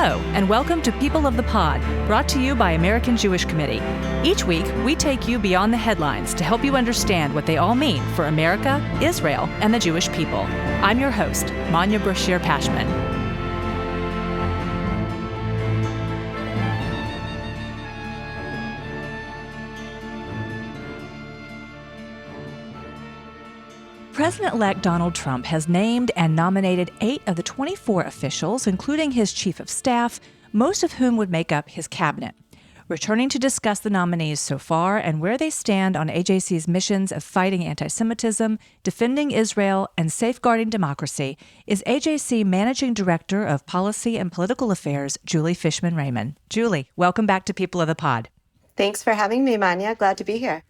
Hello, and welcome to People of the Pod, brought to you by American Jewish Committee. Each week, we take you beyond the headlines to help you understand what they all mean for America, Israel, and the Jewish people. I'm your host, Manya Brachear Pashman. President-elect Donald Trump has named and nominated 8 of the 24 officials, including his chief of staff, most of whom would make up his cabinet. Returning to discuss the nominees so far and where they stand on AJC's missions of fighting anti-Semitism, defending Israel, and safeguarding democracy is AJC Managing Director of Policy and Political Affairs, Julie Fishman Rayman. Julie, welcome back to People of the Pod. Thanks for having me, Manya. Glad to be here.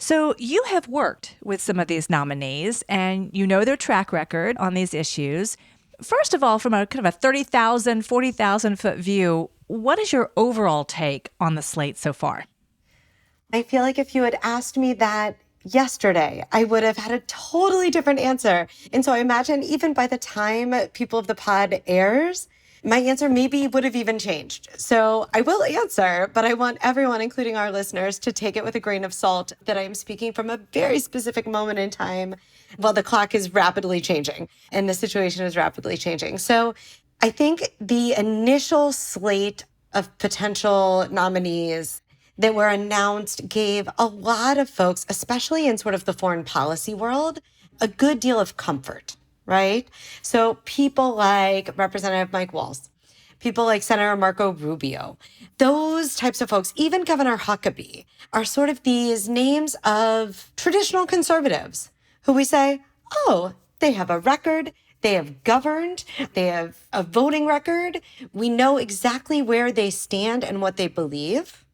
So you have worked with some of these nominees, and you know their track record on these issues. First of all, from a kind of a 30,000, 40,000-foot view, what is your overall take on the slate so far? I feel like if you had asked me that yesterday, I would have had a totally different answer. And so I imagine even by the time People of the Pod airs, my answer maybe would have even changed. So I will answer, but I want everyone, including our listeners, to take it with a grain of salt that I am speaking from a very specific moment in time while the clock is rapidly changing and the situation is rapidly changing. So I think the initial slate of potential nominees that were announced gave a lot of folks, especially in sort of the foreign policy world, a good deal of comfort. Right? So people like Representative Mike Waltz, people like Senator Marco Rubio, those types of folks, even Governor Huckabee, are sort of these names of traditional conservatives who we say, oh, they have a record, they have governed, they have a voting record. We know exactly where they stand and what they believe,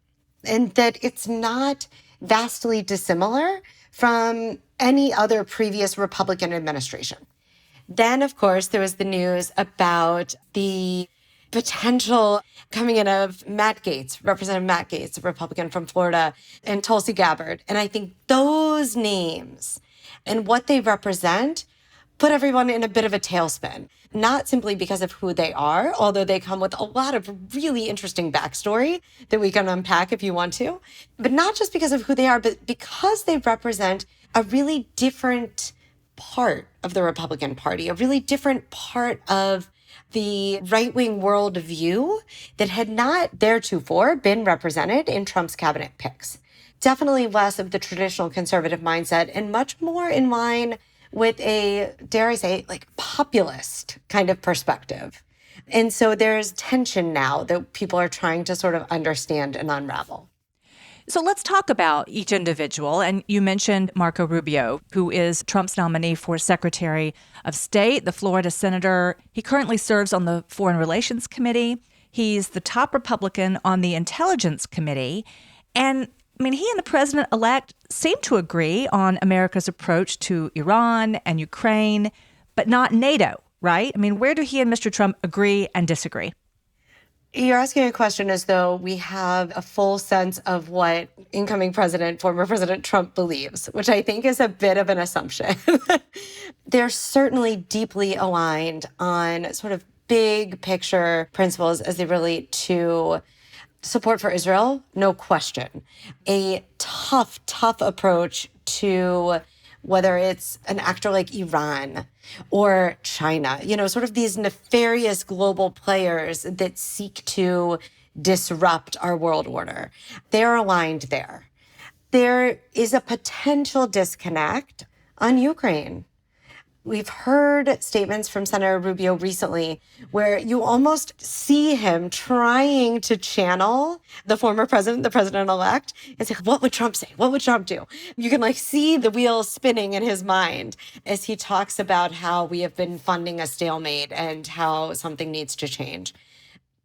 and that it's not vastly dissimilar from any other previous Republican administration. Then, of course, there was the news about the potential coming in of Matt Gaetz, Representative Matt Gaetz, a Republican from Florida, and Tulsi Gabbard. And I think those names and what they represent put everyone in a bit of a tailspin, not simply because of who they are, although they come with a lot of really interesting backstory that we can unpack if you want to, but not just because of who they are, but because they represent a really different part of the Republican Party, a really different part of the right-wing worldview that had not theretofore been represented in Trump's cabinet picks. Definitely less of the traditional conservative mindset and much more in line with a, dare I say, like populist kind of perspective. And so there's tension now that people are trying to sort of understand and unravel. So let's talk about each individual. And you mentioned Marco Rubio, who is Trump's nominee for Secretary of State, the Florida senator. He currently serves on the Foreign Relations Committee. He's the top Republican on the Intelligence Committee. And I mean, he and the president-elect seem to agree on America's approach to Iran and Ukraine, but not NATO, right? I mean, where do he and Mr. Trump agree and disagree? You're asking a question as though we have a full sense of what incoming president, former President Trump believes, which I think is a bit of an assumption. They're certainly deeply aligned on sort of big picture principles as they relate to support for Israel, no question. A tough approach to whether it's an actor like Iran or China, sort of these nefarious global players that seek to disrupt our world order. They're aligned there. There is a potential disconnect on Ukraine. We've heard statements from Senator Rubio recently where you almost see him trying to channel the former president, the president-elect, and say, what would Trump say? What would Trump do? You can see the wheels spinning in his mind as he talks about how we have been funding a stalemate and how something needs to change.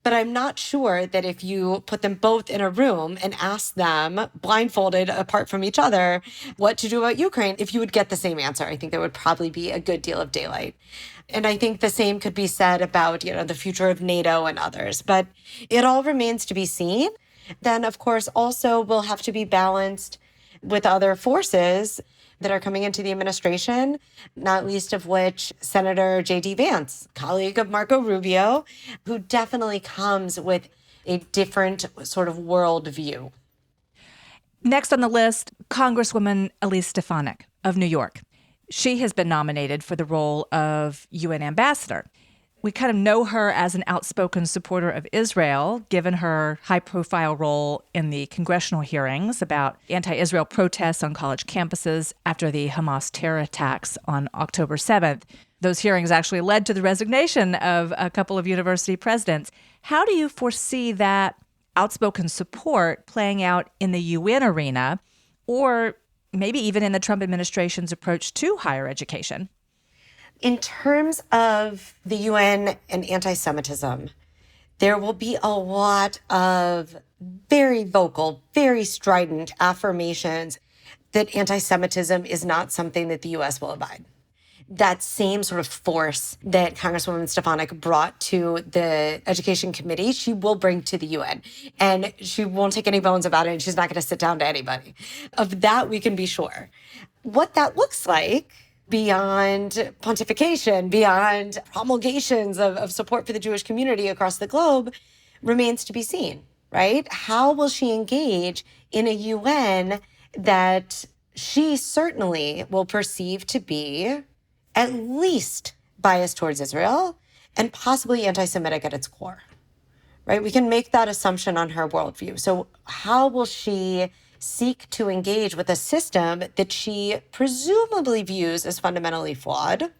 But I'm not sure that if you put them both in a room and ask them, blindfolded apart from each other, what to do about Ukraine, if you would get the same answer. I think there would probably be a good deal of daylight. And I think the same could be said about, the future of NATO and others. But it all remains to be seen. Then, of course, also will have to be balanced with other forces that are coming into the administration, not least of which Senator J.D. Vance, colleague of Marco Rubio, who definitely comes with a different sort of worldview. Next on the list, Congresswoman Elise Stefanik of New York. She has been nominated for the role of UN ambassador. We kind of know her as an outspoken supporter of Israel, given her high-profile role in the congressional hearings about anti-Israel protests on college campuses after the Hamas terror attacks on October 7th. Those hearings actually led to the resignation of a couple of university presidents. How do you foresee that outspoken support playing out in the UN arena, or maybe even in the Trump administration's approach to higher education? In terms of the UN and anti-Semitism, there will be a lot of very vocal, very strident affirmations that anti-Semitism is not something that the U.S. will abide. That same sort of force that Congresswoman Stefanik brought to the Education Committee, she will bring to the UN. And she won't take any bones about it, and she's not going to sit down to anybody. Of that, we can be sure. What that looks like beyond pontification, beyond promulgations of support for the Jewish community across the globe, remains to be seen, right? How will she engage in a UN that she certainly will perceive to be at least biased towards Israel and possibly anti-Semitic at its core, right? We can make that assumption on her worldview. So how will she seek to engage with a system that she presumably views as fundamentally flawed?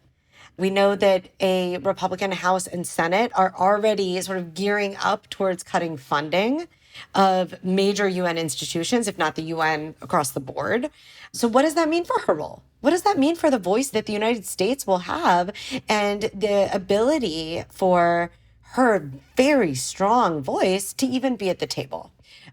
We know that a Republican House and Senate are already sort of gearing up towards cutting funding of major UN institutions, if not the UN across the board. So what does that mean for her role? What does that mean for the voice that the United States will have and the ability for her very strong voice to even be at the table?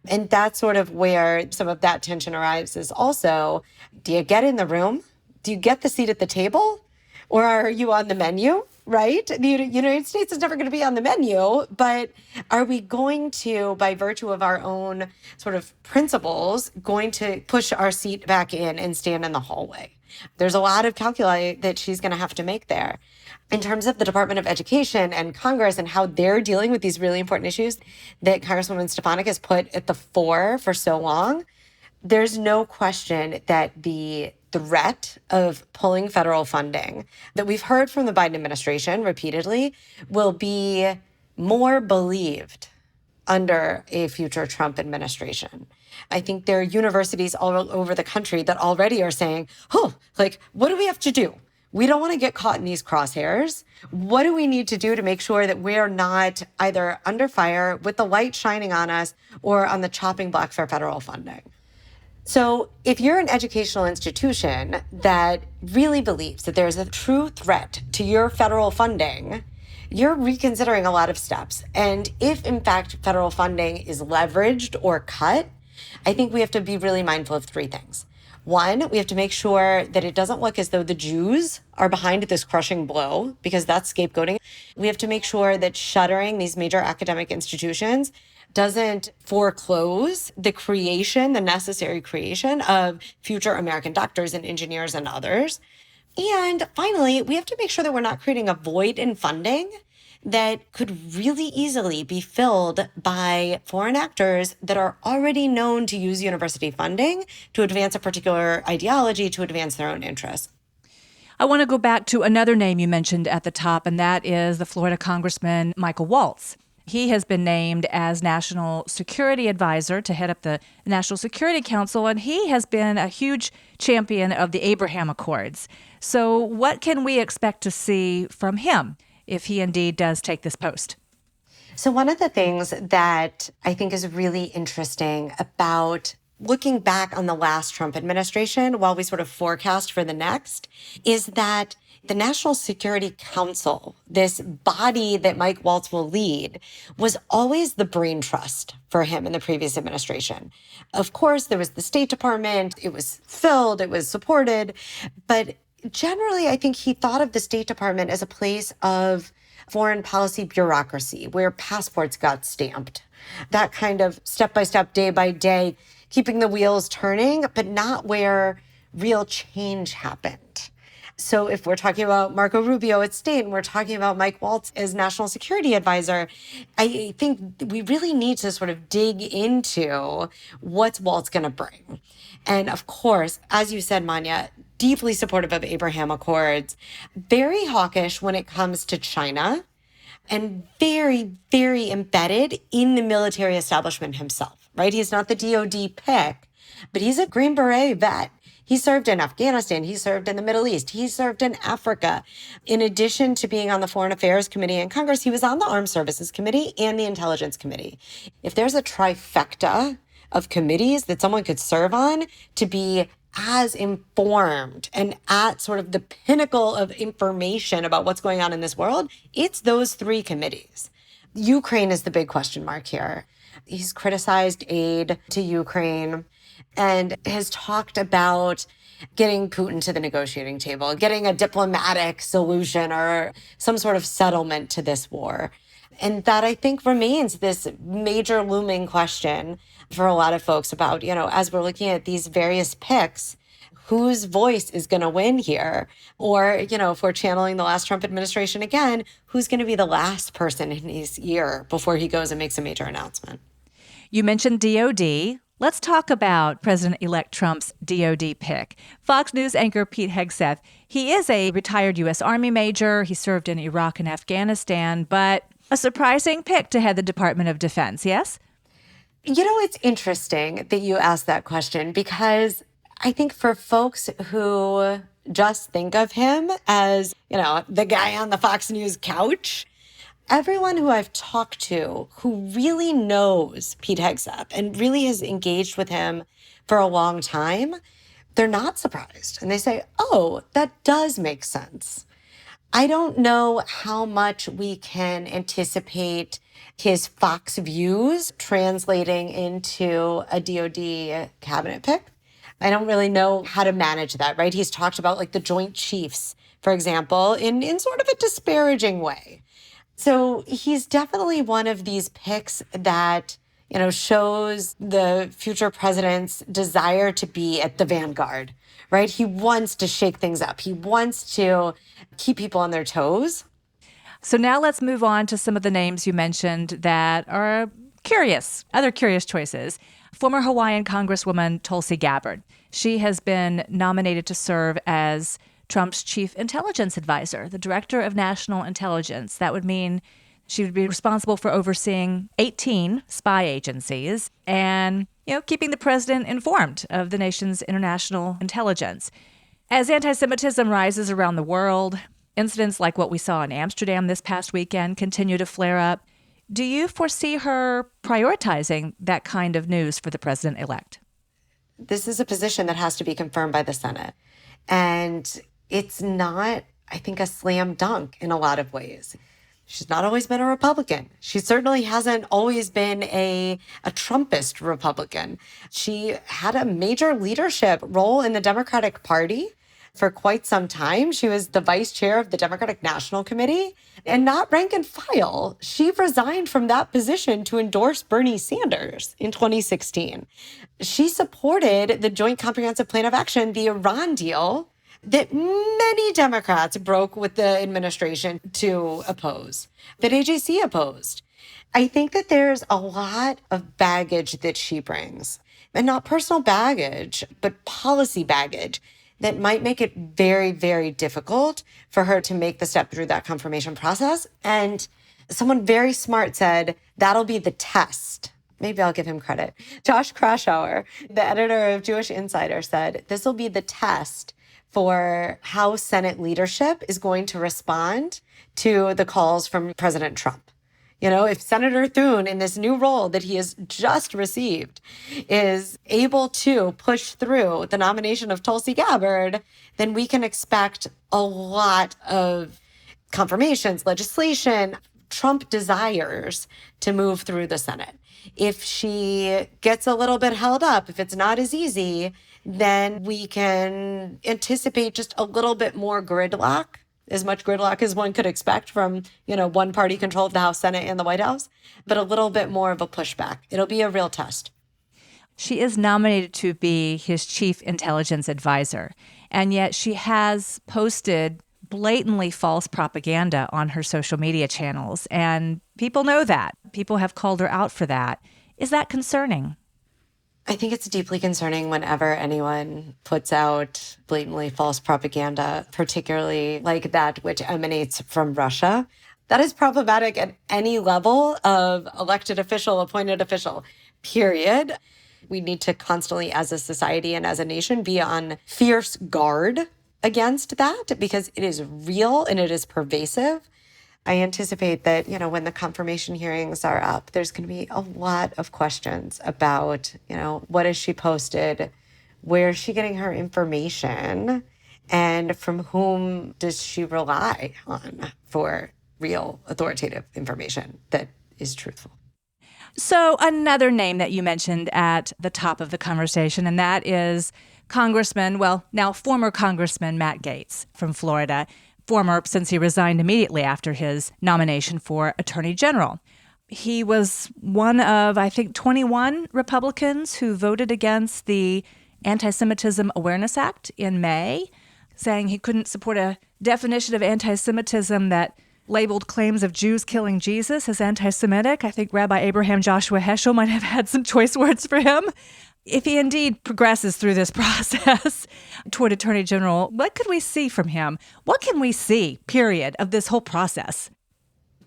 And that's sort of where some of that tension arises also. Do you get in the room? Do you get the seat at the table? Or are you on the menu, right? The United States is never going to be on the menu, but are we going to, by virtue of our own sort of principles, going to push our seat back in and stand in the hallway? There's a lot of calculi that she's going to have to make there. In terms of the Department of Education and Congress and how they're dealing with these really important issues that Congresswoman Stefanik has put at the fore for so long, there's no question that the threat of pulling federal funding that we've heard from the Biden administration repeatedly will be more believed under a future Trump administration. I think there are universities all over the country that already are saying, what do we have to do? We don't want to get caught in these crosshairs. What do we need to do to make sure that we're not either under fire with the light shining on us or on the chopping block for federal funding? So if you're an educational institution that really believes that there's a true threat to your federal funding, you're reconsidering a lot of steps. And if, in fact, federal funding is leveraged or cut, I think we have to be really mindful of three things. One, we have to make sure that it doesn't look as though the Jews are behind this crushing blow, because that's scapegoating. We have to make sure that shuttering these major academic institutions doesn't foreclose the necessary creation of future American doctors and engineers and others. And finally, we have to make sure that we're not creating a void in funding that could really easily be filled by foreign actors that are already known to use university funding to advance a particular ideology, to advance their own interests. I want to go back to another name you mentioned at the top, and that is the Florida Congressman Michael Waltz. He has been named as National Security Advisor to head up the National Security Council, and he has been a huge champion of the Abraham Accords. So what can we expect to see from him if he indeed does take this post? So one of the things that I think is really interesting about looking back on the last Trump administration while we sort of forecast for the next is that the National Security Council, this body that Mike Waltz will lead, was always the brain trust for him in the previous administration. Of course, there was the State Department. It was filled. It was supported. But generally, I think he thought of the State Department as a place of foreign policy bureaucracy where passports got stamped. That kind of step-by-step, day-by-day, keeping the wheels turning, but not where real change happened. So if we're talking about Marco Rubio at state and we're talking about Mike Waltz as national security advisor, I think we really need to sort of dig into what's Waltz going to bring. And of course, as you said, Manya, deeply supportive of Abraham Accords, very hawkish when it comes to China, and very, very embedded in the military establishment himself, right? He's not the DOD pick, but he's a Green Beret vet. He served in Afghanistan. He served in the Middle East. He served in Africa. In addition to being on the Foreign Affairs Committee in Congress, he was on the Armed Services Committee and the Intelligence Committee. If there's a trifecta of committees that someone could serve on to be as informed and at sort of the pinnacle of information about what's going on in this world, it's those three committees. Ukraine is the big question mark here. He's criticized aid to Ukraine and has talked about getting Putin to the negotiating table, getting a diplomatic solution or some sort of settlement to this war. And that, I think, remains this major looming question for a lot of folks about, as we're looking at these various picks, whose voice is going to win here? Or, if we're channeling the last Trump administration again, who's going to be the last person in his ear before he goes and makes a major announcement? You mentioned DOD. Let's talk about President-elect Trump's DOD pick. Fox News anchor Pete Hegseth, he is a retired U.S. Army major. He served in Iraq and Afghanistan, but a surprising pick to head the Department of Defense, yes? It's interesting that you asked that question because I think for folks who just think of him as, the guy on the Fox News couch, everyone who I've talked to who really knows Pete Hegseth and really has engaged with him for a long time, they're not surprised. And they say, oh, that does make sense. I don't know how much we can anticipate his Fox views translating into a DOD cabinet pick. I don't really know how to manage that, right? He's talked about like the Joint Chiefs, for example, in sort of a disparaging way. So he's definitely one of these picks that, shows the future president's desire to be at the vanguard, right? He wants to shake things up. He wants to keep people on their toes. So now let's move on to some of the names you mentioned that are curious, other curious choices. Former Hawaiian Congresswoman Tulsi Gabbard. She has been nominated to serve as Trump's chief intelligence advisor, the director of national intelligence. That would mean she would be responsible for overseeing 18 spy agencies and, keeping the president informed of the nation's international intelligence. As anti-Semitism rises around the world, incidents like what we saw in Amsterdam this past weekend continue to flare up. Do you foresee her prioritizing that kind of news for the president-elect? This is a position that has to be confirmed by the Senate. And it's not, I think, a slam dunk in a lot of ways. She's not always been a Republican. She certainly hasn't always been a Trumpist Republican. She had a major leadership role in the Democratic Party for quite some time. She was the vice chair of the Democratic National Committee and not rank and file. She resigned from that position to endorse Bernie Sanders in 2016. She supported the Joint Comprehensive Plan of Action, the Iran deal, that many Democrats broke with the administration to oppose, that AJC opposed. I think that there's a lot of baggage that she brings, and not personal baggage, but policy baggage that might make it very, very difficult for her to make the step through that confirmation process. And someone very smart said, that'll be the test. Maybe I'll give him credit. Josh Kraushaar, the editor of Jewish Insider, said, this will be the test for how Senate leadership is going to respond to the calls from President Trump. If Senator Thune, in this new role that he has just received, is able to push through the nomination of Tulsi Gabbard, then we can expect a lot of confirmations, legislation, Trump desires to move through the Senate. If she gets a little bit held up, if it's not as easy, then we can anticipate just a little bit more gridlock, as much gridlock as one could expect from, one party control of the House, Senate, and the White House, but a little bit more of a pushback. It'll be a real test. She is nominated to be his chief intelligence advisor, and yet she has posted blatantly false propaganda on her social media channels, and people know that. People have called her out for that. Is that concerning? I think it's deeply concerning whenever anyone puts out blatantly false propaganda, particularly like that which emanates from Russia. That is problematic at any level of elected official, appointed official, period. We need to constantly, as a society and as a nation, be on fierce guard against that because it is real and it is pervasive. I anticipate that, when the confirmation hearings are up, there's going to be a lot of questions about, what has she posted? Where is she getting her information? And from whom does she rely on for real authoritative information that is truthful? So another name that you mentioned at the top of the conversation, and that is now former Congressman Matt Gaetz from Florida. Former, since he resigned immediately after his nomination for Attorney General. He was one of, I think, 21 Republicans who voted against the Antisemitism Awareness Act in May, saying he couldn't support a definition of anti-Semitism that labeled claims of Jews killing Jesus as anti-Semitic. I think Rabbi Abraham Joshua Heschel might have had some choice words for him. If he indeed progresses through this process toward Attorney General, what could we see from him? What can we see, period, of this whole process?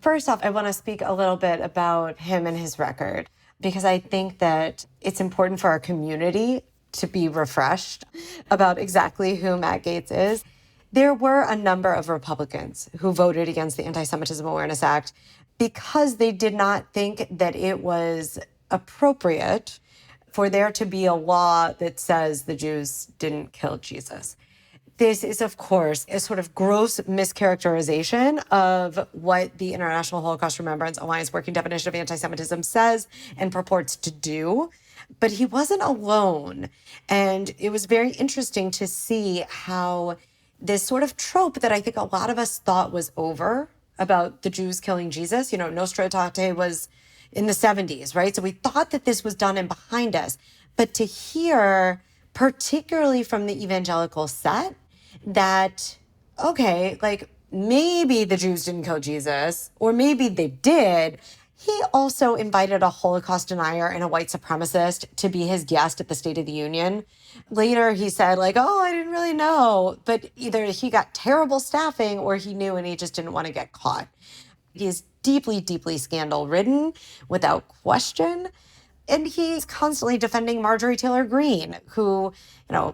First off, I want to speak a little bit about him and his record, because I think that it's important for our community to be refreshed about exactly who Matt Gaetz is. There were a number of Republicans who voted against the Anti-Semitism Awareness Act because they did not think that it was appropriate for there to be a law that says the Jews didn't kill Jesus. This is, of course, a sort of gross mischaracterization of what the International Holocaust Remembrance Alliance working definition of anti-Semitism says and purports to do. But he wasn't alone. And it was very interesting to see how this sort of trope that I think a lot of us thought was over about the Jews killing Jesus, Nostra Aetate was in the 70s, right? So we thought that this was done and behind us. But to hear, particularly from the evangelical set, that, okay, like maybe the Jews didn't kill Jesus, or maybe they did. He also invited a Holocaust denier and a white supremacist to be his guest at the State of the Union. Later, he said, I didn't really know. But either he got terrible staffing or he knew and he just didn't want to get caught. He is deeply, deeply scandal-ridden, without question. And he's constantly defending Marjorie Taylor Greene, who,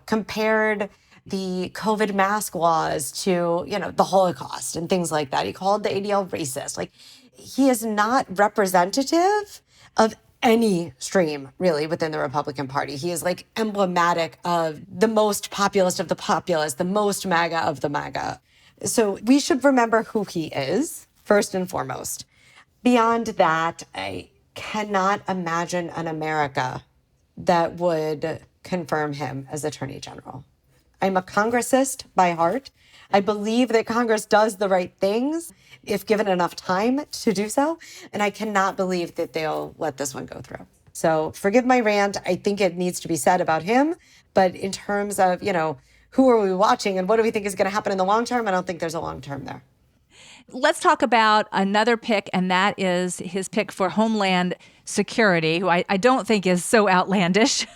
compared the COVID mask laws to, the Holocaust and things like that. He called the ADL racist. He is not representative of any stream, really, within the Republican Party. He is, emblematic of the most populist of the populist, the most MAGA of the MAGA. So we should remember who he is, first and foremost. Beyond that, I cannot imagine an America that would confirm him as Attorney General. I'm a Congressist by heart. I believe that Congress does the right things if given enough time to do so. And I cannot believe that they'll let this one go through. So forgive my rant. I think it needs to be said about him. But in terms of, who are we watching and what do we think is going to happen in the long term? I don't think there's a long term there. Let's talk about another pick, and that is his pick for Homeland Security, who I don't think is so outlandish,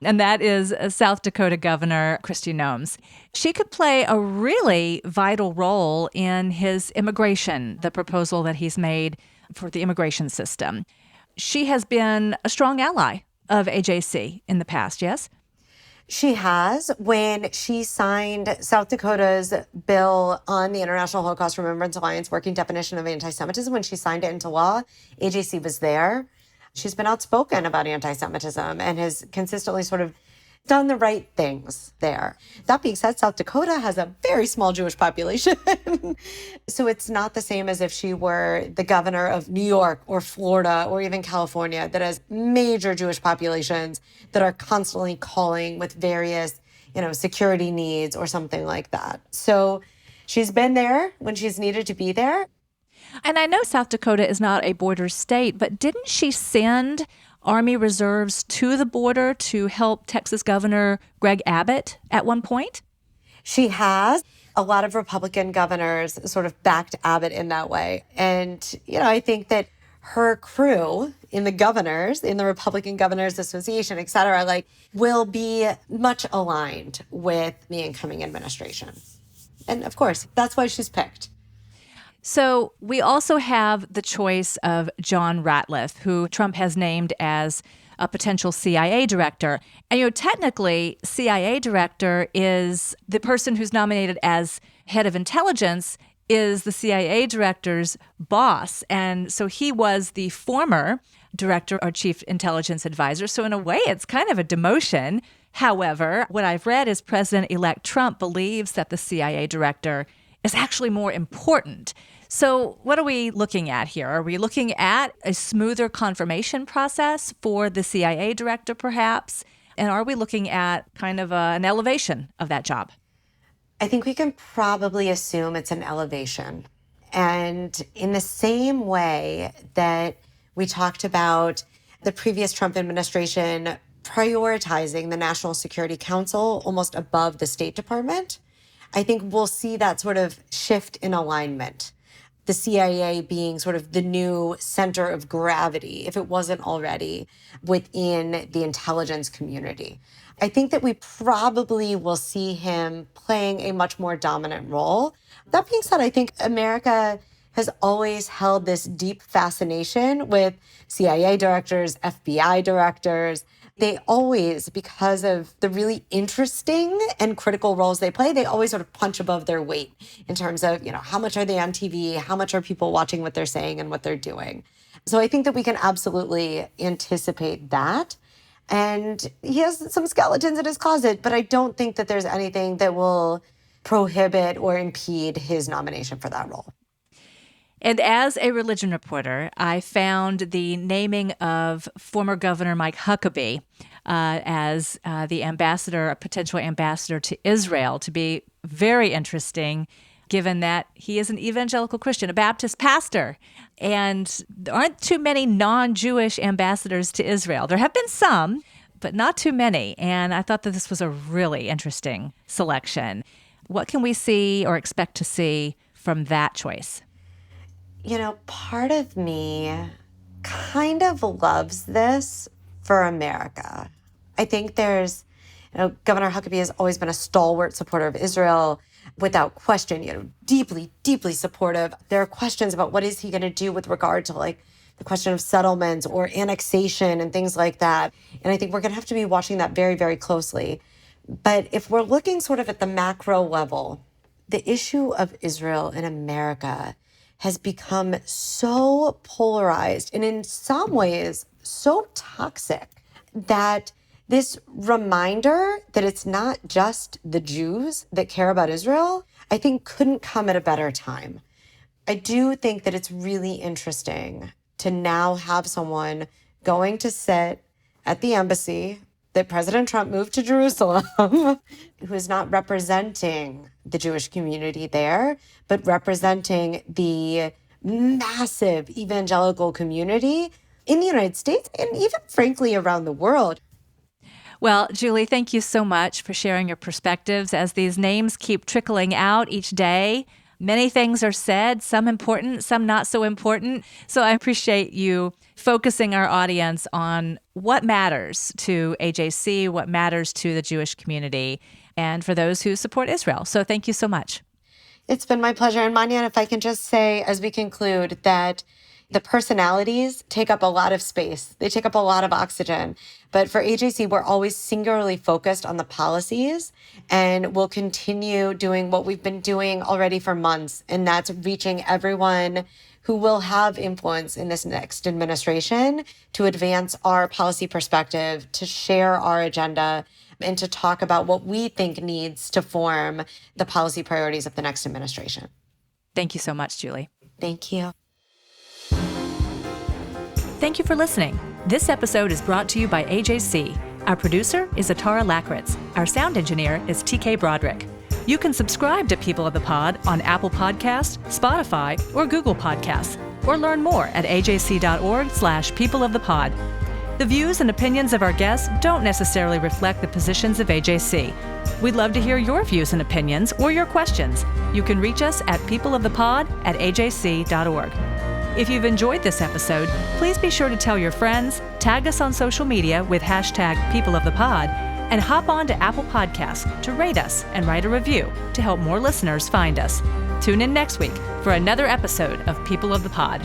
and that is South Dakota Governor Kristi Noem. She could play a really vital role in his immigration, the proposal that he's made for the immigration system. She has been a strong ally of AJC in the past, yes? She has. When she signed South Dakota's bill on the International Holocaust Remembrance Alliance working definition of anti-Semitism, when she signed it into law, AJC was there. She's been outspoken about anti-Semitism and has consistently sort of done the right things there. That being said, South Dakota has a very small Jewish population. So it's not the same as if she were the governor of New York or Florida or even California that has major Jewish populations that are constantly calling with various, security needs or something like that. So she's been there when she's needed to be there. And I know South Dakota is not a border state, but didn't she send Army reserves to the border to help Texas Governor Greg Abbott at one point? She has. A lot of Republican governors sort of backed Abbott in that way. And, I think that her crew in the Republican Governors Association, et cetera, will be much aligned with the incoming administration. And of course, that's why she's picked. So we also have the choice of John Ratliff, who Trump has named as a potential CIA director. And, technically, CIA director is the person who's nominated as head of intelligence is the CIA director's boss. And so he was the former director or chief intelligence advisor. So in a way, it's kind of a demotion. However, what I've read is President-elect Trump believes that the CIA director is actually more important. So what are we looking at here? Are we looking at a smoother confirmation process for the CIA director, perhaps? And are we looking at kind of an elevation of that job? I think we can probably assume it's an elevation. And in the same way that we talked about the previous Trump administration prioritizing the National Security Council almost above the State Department, I think we'll see that sort of shift in alignment. The CIA being sort of the new center of gravity, if it wasn't already, within the intelligence community. I think that we probably will see him playing a much more dominant role. That being said, I think America has always held this deep fascination with CIA directors, FBI directors. They always, because of the really interesting and critical roles they play, they always sort of punch above their weight in terms of, how much are they on TV? How much are people watching what they're saying and what they're doing? So I think that we can absolutely anticipate that. And he has some skeletons in his closet, but I don't think that there's anything that will prohibit or impede his nomination for that role. And as a religion reporter, I found the naming of former Governor Mike Huckabee as the ambassador, a potential ambassador to Israel, to be very interesting, given that he is an evangelical Christian, a Baptist pastor. And there aren't too many non-Jewish ambassadors to Israel. There have been some, but not too many. And I thought that this was a really interesting selection. What can we see or expect to see from that choice? Part of me kind of loves this for America. I think there's, Governor Huckabee has always been a stalwart supporter of Israel, without question, deeply, deeply supportive. There are questions about what is he going to do with regard to the question of settlements or annexation and things like that. And I think we're going to have to be watching that very, very closely. But if we're looking sort of at the macro level, the issue of Israel in America has become so polarized and in some ways so toxic that this reminder that it's not just the Jews that care about Israel, I think couldn't come at a better time. I do think that it's really interesting to now have someone going to sit at the embassy that President Trump moved to Jerusalem, who is not representing the Jewish community there, but representing the massive evangelical community in the United States and even, frankly, around the world. Well, Julie, thank you so much for sharing your perspectives as these names keep trickling out each day. Many things are said, some important, some not so important. So I appreciate you focusing our audience on what matters to AJC, what matters to the Jewish community, and for those who support Israel. So thank you so much. It's been my pleasure. And Manya, if I can just say, as we conclude, that the personalities take up a lot of space. They take up a lot of oxygen. But for AJC, we're always singularly focused on the policies, and we'll continue doing what we've been doing already for months, and that's reaching everyone who will have influence in this next administration to advance our policy perspective, to share our agenda, and to talk about what we think needs to form the policy priorities of the next administration. Thank you so much, Julie. Thank you. Thank you for listening. This episode is brought to you by AJC. Our producer is Atara Lakritz. Our sound engineer is TK Broderick. You can subscribe to People of the Pod on Apple Podcasts, Spotify, or Google Podcasts, or learn more at ajc.org/peopleofthepod. The views and opinions of our guests don't necessarily reflect the positions of AJC. We'd love to hear your views and opinions or your questions. You can reach us at peopleofthepod@ajc.org. If you've enjoyed this episode, please be sure to tell your friends, tag us on social media with hashtag #peopleofthepod, and hop on to Apple Podcasts to rate us and write a review to help more listeners find us. Tune in next week for another episode of People of the Pod.